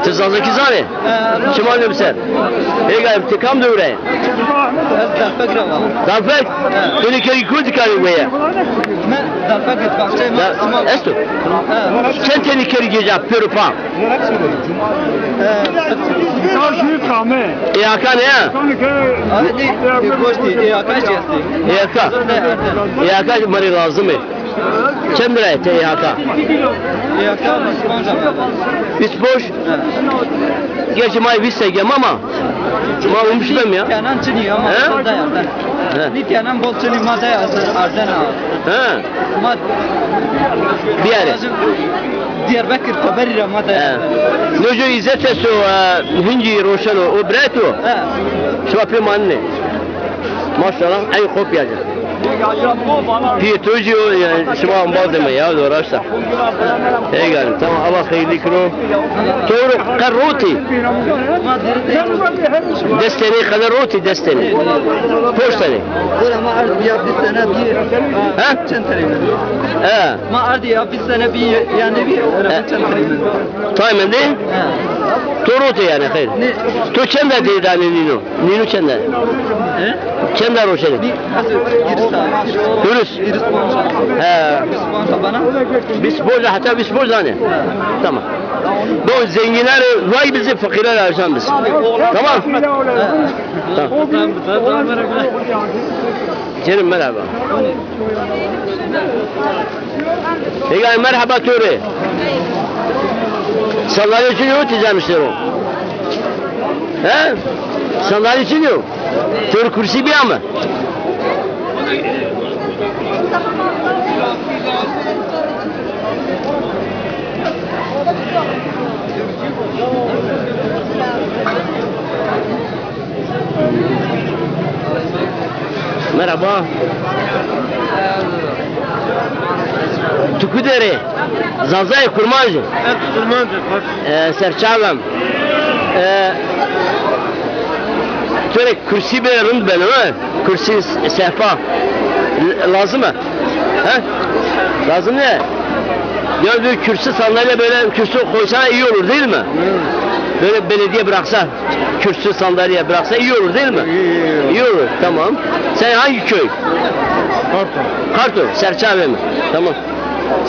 تزازك زاني شمال نمسر هيك ابتكام دورة دافك توني كي كود كاري ويا ما دافك بحشة ما استو كم تاني كي جيجا بيروبا يا كان يا يا كان مري لازمه كم درا يا كان بس بوش Gerçi may vissege mama. Ma umuştum ya. Yanan çini ama da yardan. Nit yanan bol çini ma da yardan. Ha. Ma bir yere. Diyarbakır taberi ma da yardan. Nojo izete so hinci roşano o breto. Ha. Şuapi manne. Maşallah ay kopyaca. Pietoji o yani şuma ambaldı mı ya doğraşta. Hey galim tamam Allah hayırlı kilo. Doğru karoti. Desteni karoti desteni. Postani. Ma ardi ya bir sene bir. Ha? Ha. Ma ardi ya bir sene bir yani bir. Tamam değil? Toroti yani hayır. Tu çende değil yani Nino. Nino çende. Çende roşeli. Yürüs. He. Biz burada hatta biz burada ne? Tamam. Bu zenginler vay bizi fakirler arşan biz. Tamam. Tamam. Canım merhaba. Peki merhaba Ture. Sandalye için yok diyeceğimmişler o. He? Sandalye için yok. Ture kursi bir ama. Merhaba. Tukudere. Zazay kurmacı. Serçalam. Şöyle kursi bir rund benim ha. Kursi sehpa. Lazım mı? He? Lazım ne? Ya bir kürsü sandalye böyle kürsü koysana iyi olur değil mi? Böyle belediye bıraksa, kürsü sandalye bıraksa iyi olur değil mi? İyi olur. Tamam. Sen hangi köy? Kartal. Kartal. Serçave mi? Tamam.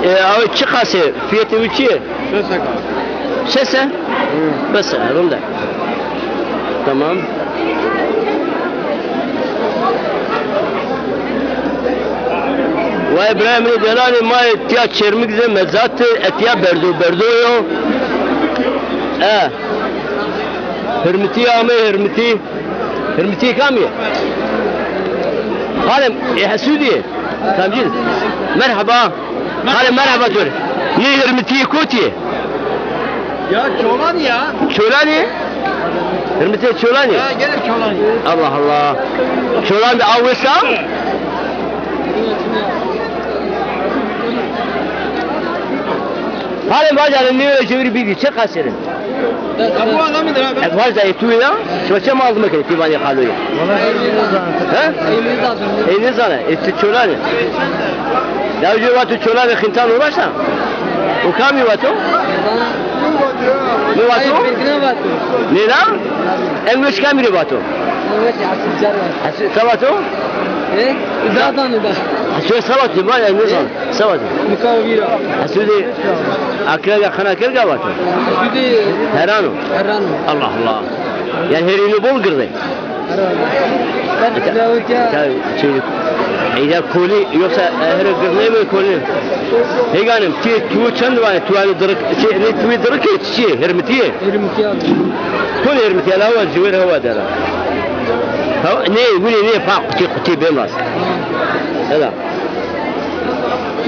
Abi çıkası fiyatı uçuyor. Sese? Bese. Rumda. Tamam. Ve İbrahim'in delali ma etiya çermik ze mezat etiya berdo yo. Hürmeti ame hürmeti kamiye. Halim Hasudi. Kamcil. Merhaba. Halim merhaba diyor. Ne hürmeti koti? Ya Çolani ya. Çolani? Hürmeti Çolani. Ya gene Çolani. Allah Allah. Çolani de avvesa? Halim bacanın ne öyle çeviri bilgi çek kaserin. Bu adamıdır abi. Varsa etuyla, şöyle mi aldım ki divani kalıyor. Ha? Elini sana. Eti çolani. Ya önce vatı çolani xintan uğraşsa. O kami vatı? Ne vatı? Ne lan? English kamiri vatı. Savatı? Zaten da. Şöyle savatı var ya ne zaman? Savatı. Mukavira. Hasudi akılga kana kelga vatı. Hasudi Herano. Allah Allah. Yani herini bol girdi. Eğer koli yoksa her girne mi koli? Heganim ki tu çend var tu ani dırık ne tu dırık ki hermetiye. Koli hermetiye la var civir hava dara. Ne bu ne fark ki kutu bemaz. Evet.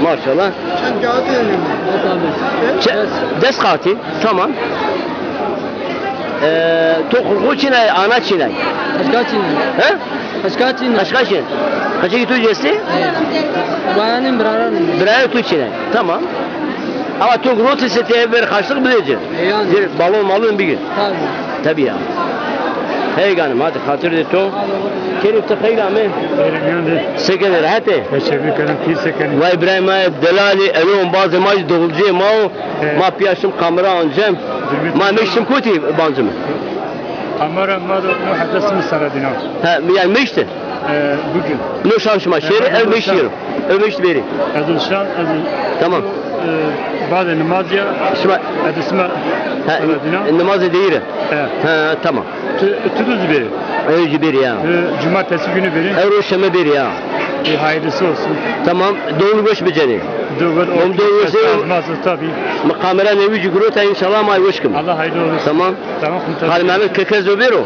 Maşallah. Des kati tamam. Tokuku çinay ana çinay. Kaç çinay? He? Kaç çinay? Kaç çinay? Kaça gidiyor jesi? Bayanın biraranın. Biraran tu çinay. Tamam. Ama tok roti seti bir karşılık bilecek. Yani. Bir balon malın bir gün. Tabii. Tabii ya. Hey canım hadi hatır de to. Kerim tıkayla mı? Sekene rahate. Teşekkür ederim. Pil sekeni. Ve İbrahim Delali elon bazı maç doğulcu ma piyasım kamera ancam. Ma meştim kuti banzım. Amara madu muhaddesimiz saradina. Ha yani meşti. Bugün. Ne şamşıma şeri ev meştiyorum. Ev meşti beri. Adil şan, adil. Tamam. Bazı namazya. Şuma Adisma ha saradina. namazı değil. Ha tamam. Tüdüz biri. Öyle bir ya. Cumartesi günü biri. Euro şeme bir ya. Hayırlısı olsun. Tamam doğru göç beceri. Doğru. Om doğrusu tabii. kamera nevi cigurota inşallah may hoşkum. Allah hayırlı olsun. Tamam. Tamam. Hal Mehmet Kekez Obero.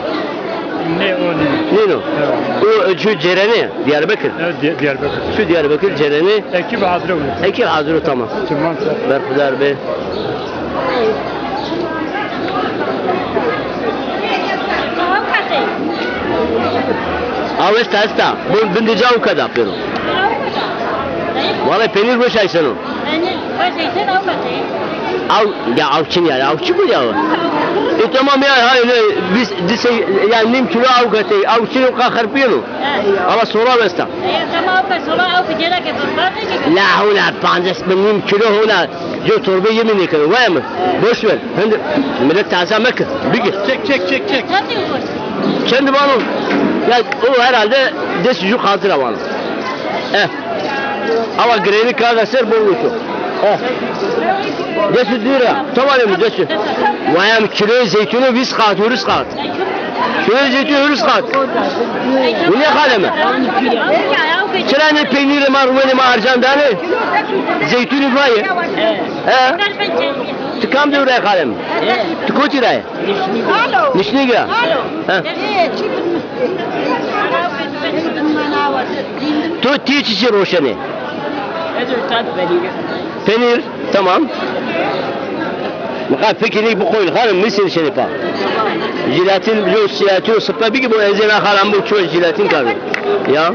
Ne o ne? Nino. O şu Cereni Diyarbakır. Evet Diyarbakır. Şu Diyarbakır Cereni. Ekip hazır olur. Ekil hazır tamam. Tamam. Berkudar Bey. Avesta hasta. Bu bindice o kadar yapıyorum. Vallahi peynir boş ay senin. Av ya avçın yani avçı mı ya? Tamam ya hayır biz dise yani nim kilo avgatı avçın kahır piyano. Ama sonra besta. La huna panzes benim kilo huna jo torba yemin kır var mı? Boş ver. Şimdi millet taze mekir. Bir çek. Kendi bana ya o herhalde desicu hazır avan. Ama greni kağıtlar bulmuşum. Desu dira. Tamam mı desu? Vayam kilo zeytunu biz katıyoruz kat. Kilo zeytunu hırız kat. Bu ne kalemi? Çırağın peyniri marmeni marcan tane. Zeytunu vayı. Tıkam da oraya kalem. Tıkoti raya. Nişni gira. Tu tiçi roşeni. Peynir tamam. Muka fikrini bu koyun hanım misin seni pa? Jilatin biliyor siyati o sıpa bir ki bu enzene haram bu çoğu jilatin kalır. Ya.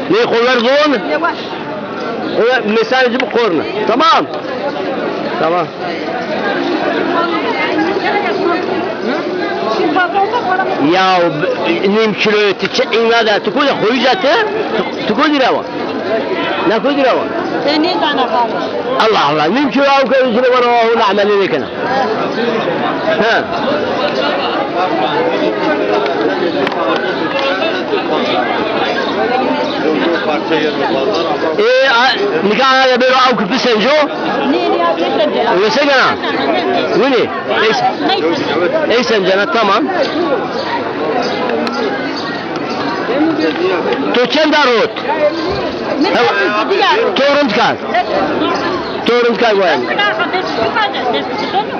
Ne kollar zoğun? O mesajı bu korna. Tamam. Tamam. Ya nim kilo tçin nada tukul koyacatı tukul dirava. Ne koy dirava? Seni sana kalır. Allah Allah nim kilo av kayıcını var o amelini kana. Ha. Nikah ya böyle av küpü senjo. Öyle sen kana. Bu ne? Ey sen cana tamam. Toçen darut. Torrent kar. Torrent kar var.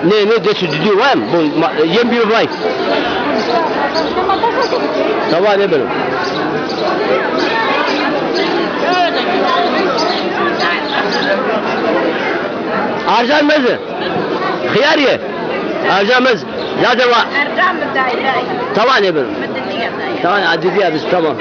Ne desu düdü var mı? Bu yem bir var. Tamam ne böyle? Harcanmaz mı? Hıyar ye. Harcanmaz. Zaten var. Tamam ne böyle? Tamam adedi ya biz tamam.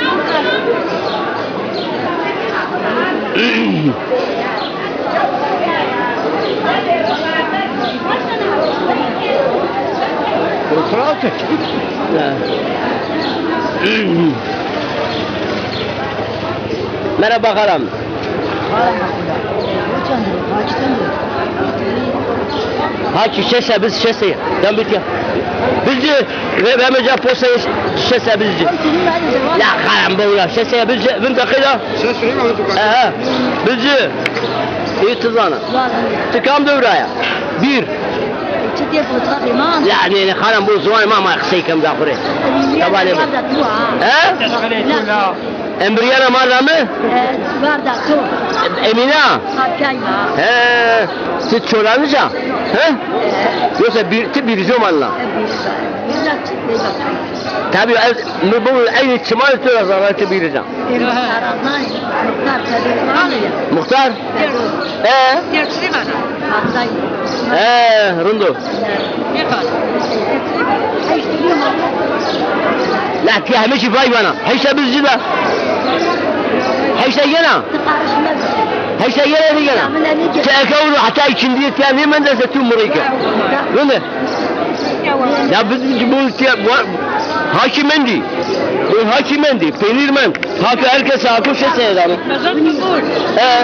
Merhaba karam. Haki şese biz şese. Ben bitiyor. Bizci ve bemece posa şese bizci. Ya karam bu ya şese bizci. Ben dakika. Ses söyleyeyim mi? Bizci. İtizana. Tıkam devraya. Bir. Yani karam bu zaman ama kısayım da kure. Tabii. Embriyana marla mı? Emine. Siz çoğlanınca? Yoksa bir zamanla. Tabii bu aynı ihtimal tutar bir zaman. Muhtar? Rundu. لا تفهمش فاي وانا هيش بالجدا هيش ينا هيش ينا دينا تاكلوا حتى يشندي ثاني من ذا تمريكا ولا لا بتجيبوا Hakimendi. Bu hakimendi. Peynirmen. Hakkı herkese hakkı şey seyredanı.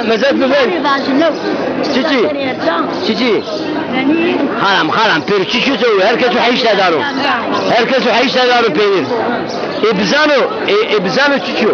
Mezat mı ben? Çiçi. Çiçi. Haram. Peri çiçi söylüyor. Herkes o hiç seyredanı. Herkes o hiç seyredanı peynir. Ebzano çiçi.